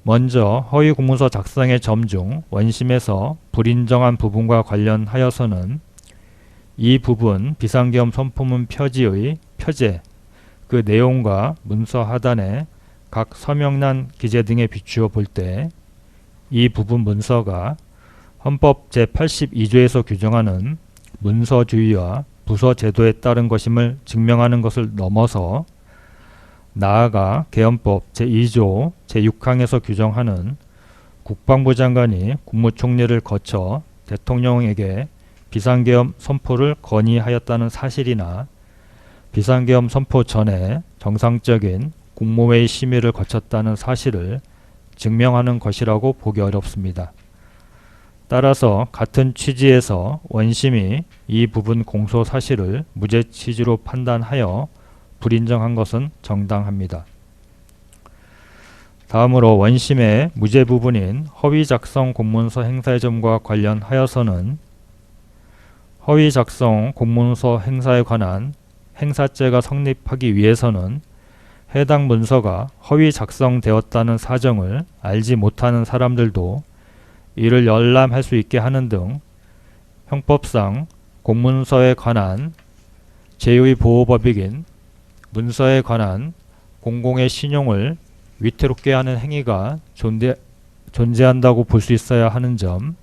먼저 허위 공문서 작성의 점 중 원심에서 불인정한 부분과 관련하여서는 이 부분 비상계엄 선포문 표지의 표제, 그 내용과 문서 하단에 각 서명란 기재 등에 비추어 볼 때 이 부분 문서가 헌법 제82조에서 규정하는 문서주의와 부서제도에 따른 것임을 증명하는 것을 넘어서 나아가 계엄법 제2조 제6항에서 규정하는 국방부 장관이 국무총리를 거쳐 대통령에게 비상계엄 선포를 건의하였다는 사실이나 비상계엄 선포 전에 정상적인 국무회의 심의를 거쳤다는 사실을 증명하는 것이라고 보기 어렵습니다. 따라서 같은 취지에서 원심이 이 부분 공소 사실을 무죄 취지로 판단하여 불인정한 것은 정당합니다. 다음으로 원심의 무죄 부분인 허위 작성 공문서 행사의 점과 관련하여서는 허위 작성 공문서 행사에 관한 행사죄가 성립하기 위해서는 해당 문서가 허위 작성되었다는 사정을 알지 못하는 사람들도 이를 열람할 수 있게 하는 등 형법상 공문서에 관한 제의 보호법익인 문서에 관한 공공의 신용을 위태롭게 하는 행위가 존재한다고 볼 수 있어야 하는 점,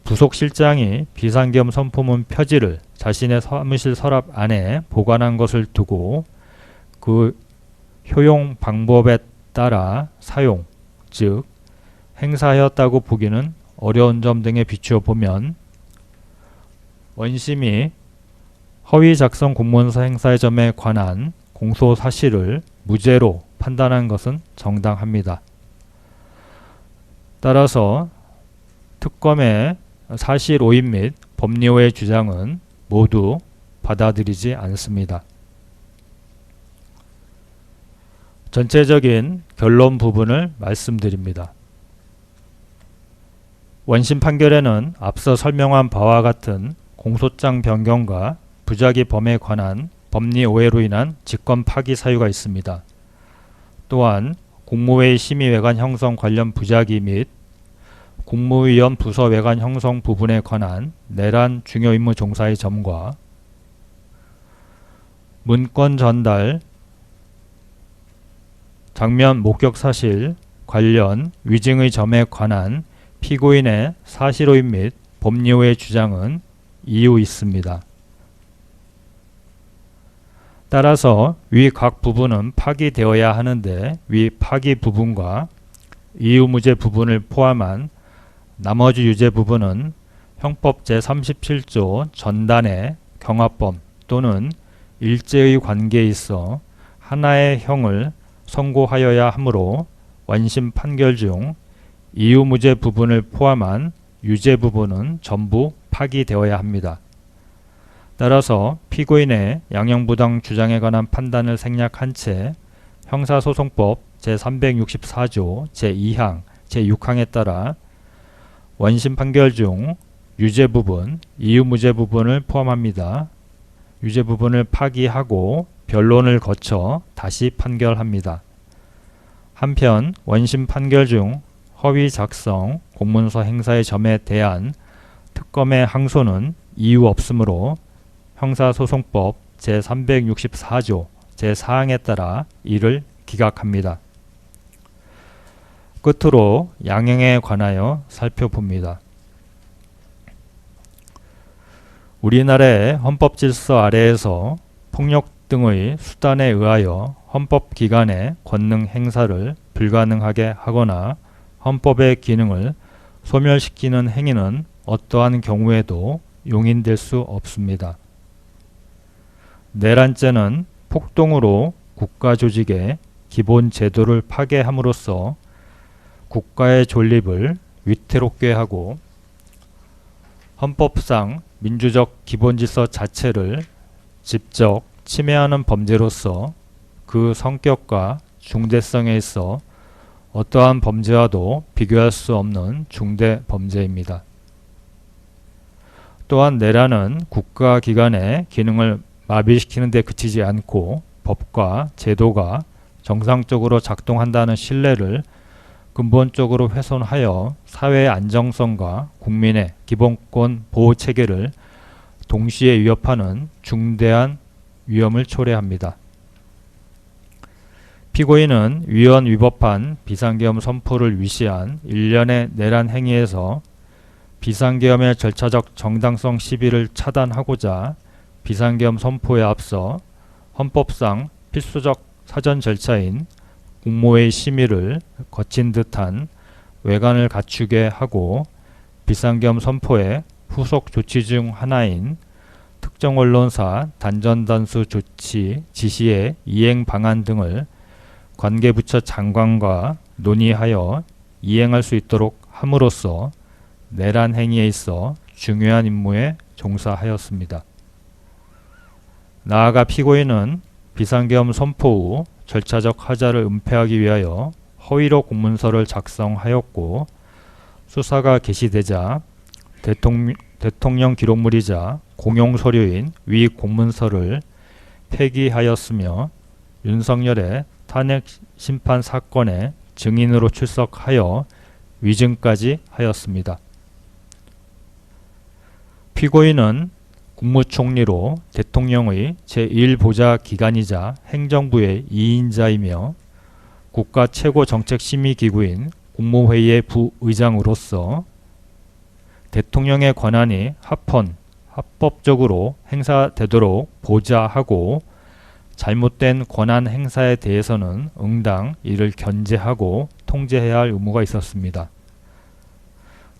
부속실장이 비상계엄 선포문 표지를 자신의 사무실 서랍 안에 보관한 것을 두고 그 효용 방법에 따라 사용, 즉 행사하였다고 보기는 어려운 점 등에 비추어 보면 원심이 허위 작성 공문서 행사의 점에 관한 공소 사실을 무죄로 판단한 것은 정당합니다. 따라서 특검의 사실 오인 및 법리오의 주장은 모두 받아들이지 않습니다. 전체적인 결론 부분을 말씀드립니다. 원심 판결에는 앞서 설명한 바와 같은 공소장 변경과 부작위 범에 관한 법리 오해로 인한 직권 파기 사유가 있습니다. 또한 국무회의 심의외관 형성 관련 부작위 및 국무위원 부서 외관 형성 부분에 관한 내란 중요임무 종사의 점과 문건 전달, 장면 목격 사실 관련 위증의 점에 관한 피고인의 사실오인 및 법리오의 주장은 이유 있습니다. 따라서 위 각 부분은 파기되어야 하는데 위 파기 부분과 이유무죄 부분을 포함한 나머지 유죄 부분은 형법 제37조 전단의 경합범 또는 일제의 관계에 있어 하나의 형을 선고하여야 하므로 원심 판결 중 이유무죄 부분을 포함한 유죄 부분은 전부 파기되어야 합니다. 따라서 피고인의 양형부당 주장에 관한 판단을 생략한 채 형사소송법 제364조 제2항, 제6항에 따라 원심 판결 중 유죄 부분, 이유무죄 부분을 포함합니다. 유죄 부분을 파기하고 변론을 거쳐 다시 판결합니다. 한편 원심 판결 중 허위 작성 공문서 행사의 점에 대한 특검의 항소는 이유 없으므로 형사소송법 제364조 제4항에 따라 이를 기각합니다. 끝으로 양형에 관하여 살펴봅니다. 우리나라의 헌법질서 아래에서 폭력 등의 수단에 의하여 헌법기관의 권능 행사를 불가능하게 하거나 헌법의 기능을 소멸시키는 행위는 어떠한 경우에도 용인될 수 없습니다. 내란죄는 폭동으로 국가조직의 기본 제도를 파괴함으로써 국가의 존립을 위태롭게 하고 헌법상 민주적 기본질서 자체를 직접 침해하는 범죄로서 그 성격과 중대성에 있어 어떠한 범죄와도 비교할 수 없는 중대 범죄입니다. 또한 내란은 국가기관의 기능을 마비시키는 데 그치지 않고 법과 제도가 정상적으로 작동한다는 신뢰를 근본적으로 훼손하여 사회의 안정성과 국민의 기본권 보호 체계를 동시에 위협하는 중대한 위험을 초래합니다. 피고인은 위헌 위법한 비상계엄 선포를 위시한 일련의 내란 행위에서 비상계엄의 절차적 정당성 시비를 차단하고자 비상계엄 선포에 앞서 헌법상 필수적 사전 절차인 국무회의 심의를 거친 듯한 외관을 갖추게 하고 비상계엄 선포의 후속 조치 중 하나인 특정 언론사 단전단수 조치 지시의 이행 방안 등을 관계부처 장관과 논의하여 이행할 수 있도록 함으로써 내란 행위에 있어 중요한 임무에 종사하였습니다. 나아가 피고인은 비상계엄 선포 후 절차적 하자를 은폐하기 위하여 허위로 공문서를 작성하였고 수사가 개시되자 대통령 기록물이자 공용 서류인 위 공문서를 폐기하였으며 윤석열의 탄핵 심판 사건의 증인으로 출석하여 위증까지 하였습니다. 피고인은 국무총리로 대통령의 제1보좌 기관이자 행정부의 2인자이며 국가 최고 정책심의기구인 국무회의의 부의장으로서 대통령의 권한이 합법적으로 행사되도록 보좌하고 잘못된 권한 행사에 대해서는 응당 이를 견제하고 통제해야 할 의무가 있었습니다.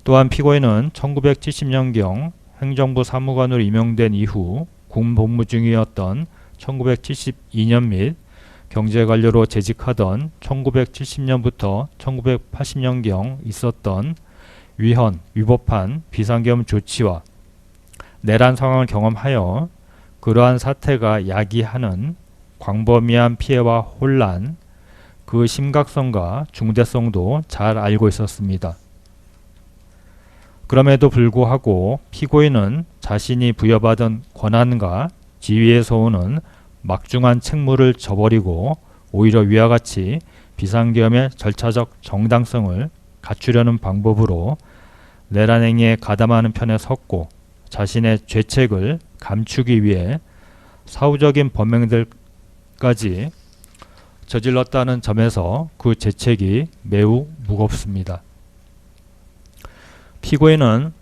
또한 피고인은 1970년경 행정부 사무관으로 임명된 이후 군복무 중이었던 1972년 및 경제관료로 재직하던 1970년부터 1980년경 있었던 위헌, 위법한 비상계엄 조치와 내란 상황을 경험하여 그러한 사태가 야기하는 광범위한 피해와 혼란, 그 심각성과 중대성도 잘 알고 있었습니다. 그럼에도 불구하고 피고인은 자신이 부여받은 권한과 지위에서 오는 막중한 책무를 저버리고 오히려 위와 같이 비상계엄의 절차적 정당성을 갖추려는 방법으로 내란 행위에 가담하는 편에 섰고 자신의 죄책을 감추기 위해 사후적인 범행들까지 저질렀다는 점에서 그 죄책이 매우 무겁습니다. 피고인은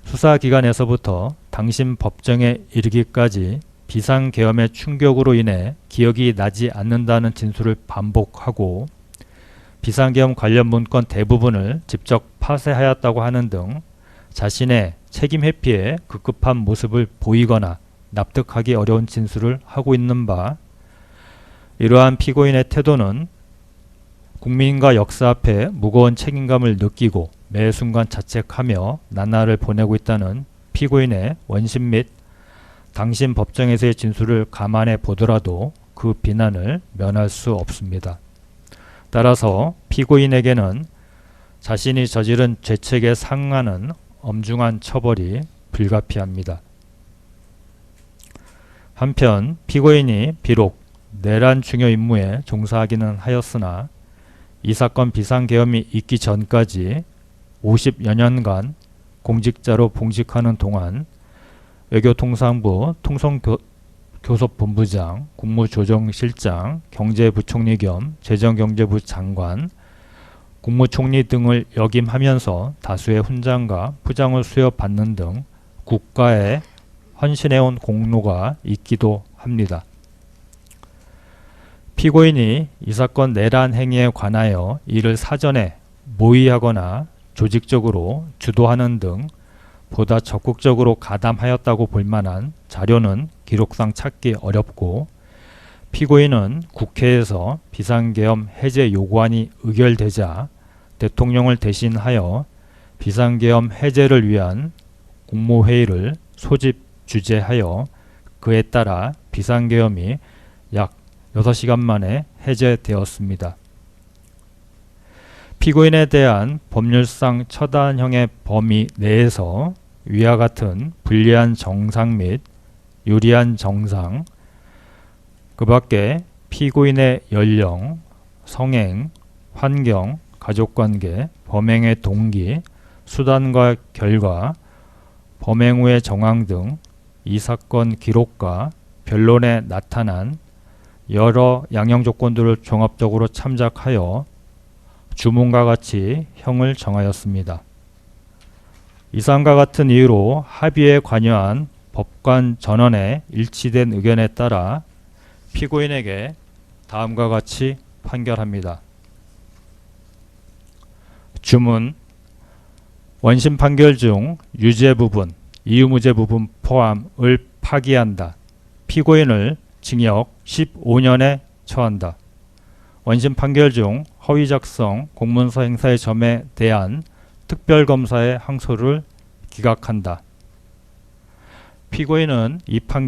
수사기관에서부터 당심 법정에 이르기까지 비상계엄의 충격으로 인해 기억이 나지 않는다는 진술을 반복하고 비상계엄 관련 문건 대부분을 직접 파쇄하였다고 하는 등 자신의 책임 회피에 급급한 모습을 보이거나 납득하기 어려운 진술을 하고 있는 바, 이러한 피고인의 태도는 국민과 역사 앞에 무거운 책임감을 느끼고 매 순간 자책하며 나날을 보내고 있다는 피고인의 원심 및 당심 법정에서의 진술을 감안해 보더라도 그 비난을 면할 수 없습니다. 따라서 피고인에게는 자신이 저지른 죄책에 상하는 엄중한 처벌이 불가피합니다. 한편 피고인이 비록 내란 중요 임무에 종사하기는 하였으나 이 사건 비상계엄이 있기 전까지 50여 년간 공직자로 봉직하는 동안 외교통상부 통상교섭본부장, 국무조정실장, 경제부총리 겸 재정경제부 장관, 국무총리 등을 역임하면서 다수의 훈장과 부장을 수여받는 등 국가에 헌신해온 공로가 있기도 합니다. 피고인이 이 사건 내란 행위에 관하여 이를 사전에 모의하거나 조직적으로 주도하는 등 보다 적극적으로 가담하였다고 볼 만한 자료는 기록상 찾기 어렵고, 피고인은 국회에서 비상계엄 해제 요구안이 의결되자 대통령을 대신하여 비상계엄 해제를 위한 국무회의를 소집 주재하여 그에 따라 비상계엄이 약 6시간 만에 해제되었습니다. 피고인에 대한 법률상 처단형의 범위 내에서 위와 같은 불리한 정상 및 유리한 정상, 그 밖에 피고인의 연령, 성행, 환경, 가족관계, 범행의 동기, 수단과 결과, 범행 후의 정황 등 이 사건 기록과 변론에 나타난 여러 양형 조건들을 종합적으로 참작하여 주문과 같이 형을 정하였습니다. 이상과 같은 이유로 합의에 관여한 법관 전원의 일치된 의견에 따라 피고인에게 다음과 같이 판결합니다. 주문: 원심 판결 중 유죄 부분, 이유무죄 부분 포함을 파기한다. 피고인을 징역 15년에 처한다. 원심 판결 중 허위 작성 공문서 행사의 점에 대한 특별검사의 항소를 기각한다. 피고인은 이 판결